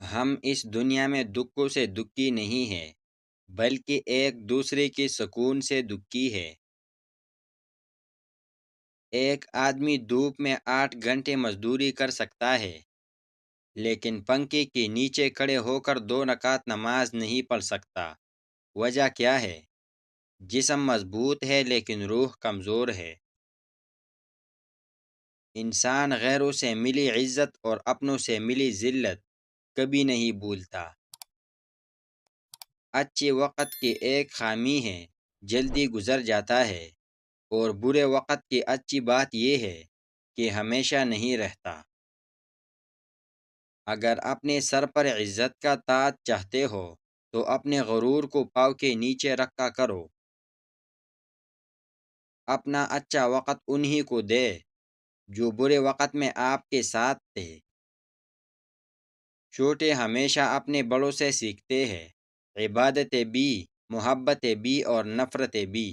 ہم اس دنیا میں دکھوں سے دکھی نہیں ہیں بلکہ ایک دوسرے کے سکون سے دکھی ہے۔ ایک آدمی دھوپ میں 8 گھنٹے مزدوری کر سکتا ہے لیکن پنکھے کے نیچے کھڑے ہو کر 2 رکعت نماز نہیں پڑھ سکتا۔ وجہ کیا ہے؟ جسم مضبوط ہے لیکن روح کمزور ہے۔ انسان غیروں سے ملی عزت اور اپنوں سے ملی ذلت کبھی نہیں بھولتا۔ اچھے وقت کی ایک خامی ہے، جلدی گزر جاتا ہے، اور برے وقت کی اچھی بات یہ ہے کہ ہمیشہ نہیں رہتا۔ اگر اپنے سر پر عزت کا تاج چاہتے ہو تو اپنے غرور کو پاؤں کے نیچے رکھا کرو۔ اپنا اچھا وقت انہی کو دے جو برے وقت میں آپ کے ساتھ تھے۔ چھوٹے ہمیشہ اپنے بڑوں سے سیکھتے ہیں، عبادتیں بھی، محبتیں بھی اور نفرتیں بھی۔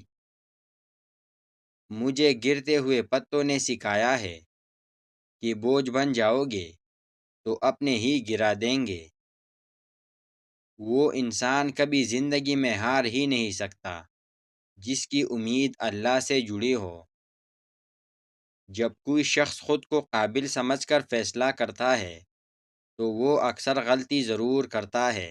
مجھے گرتے ہوئے پتوں نے سکھایا ہے کہ بوجھ بن جاؤ گے تو اپنے ہی گرا دیں گے۔ وہ انسان کبھی زندگی میں ہار ہی نہیں سکتا جس کی امید اللہ سے جڑی ہو۔ جب کوئی شخص خود کو قابل سمجھ کر فیصلہ کرتا ہے تو وہ اکثر غلطی ضرور کرتا ہے۔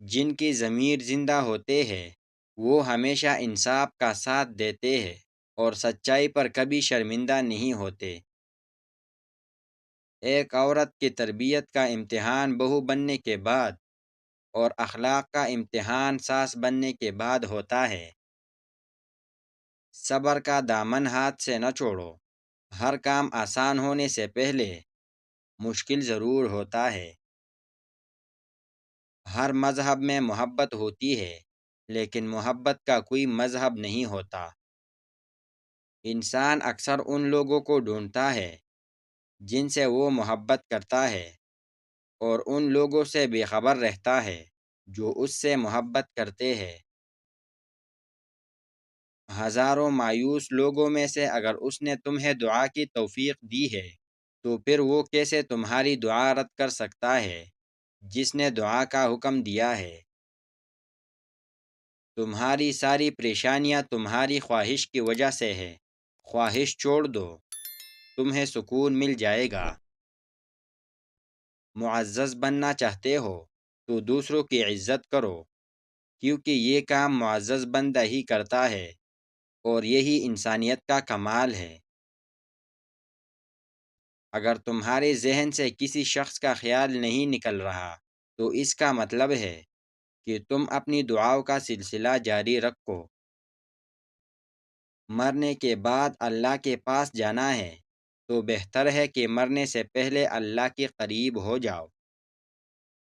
جن کی ضمیر زندہ ہوتے ہیں وہ ہمیشہ انصاف کا ساتھ دیتے ہیں اور سچائی پر کبھی شرمندہ نہیں ہوتے۔ ایک عورت کی تربیت کا امتحان بہو بننے کے بعد اور اخلاق کا امتحان ساس بننے کے بعد ہوتا ہے۔ صبر کا دامن ہاتھ سے نہ چھوڑو، ہر کام آسان ہونے سے پہلے مشکل ضرور ہوتا ہے۔ ہر مذہب میں محبت ہوتی ہے لیکن محبت کا کوئی مذہب نہیں ہوتا۔ انسان اکثر ان لوگوں کو ڈھونڈتا ہے جن سے وہ محبت کرتا ہے اور ان لوگوں سے بے خبر رہتا ہے جو اس سے محبت کرتے ہیں۔ ہزاروں مایوس لوگوں میں سے اگر اس نے تمہیں دعا کی توفیق دی ہے تو پھر وہ کیسے تمہاری دعا رد کر سکتا ہے جس نے دعا کا حکم دیا ہے؟ تمہاری ساری پریشانیاں تمہاری خواہش کی وجہ سے ہے، خواہش چھوڑ دو، تمہیں سکون مل جائے گا۔ معزز بننا چاہتے ہو تو دوسروں کی عزت کرو، کیونکہ یہ کام معزز بندہ ہی کرتا ہے اور یہی انسانیت کا کمال ہے۔ اگر تمہارے ذہن سے کسی شخص کا خیال نہیں نکل رہا تو اس کا مطلب ہے کہ تم اپنی دعاؤں کا سلسلہ جاری رکھو۔ مرنے کے بعد اللہ کے پاس جانا ہے تو بہتر ہے کہ مرنے سے پہلے اللہ کے قریب ہو جاؤ۔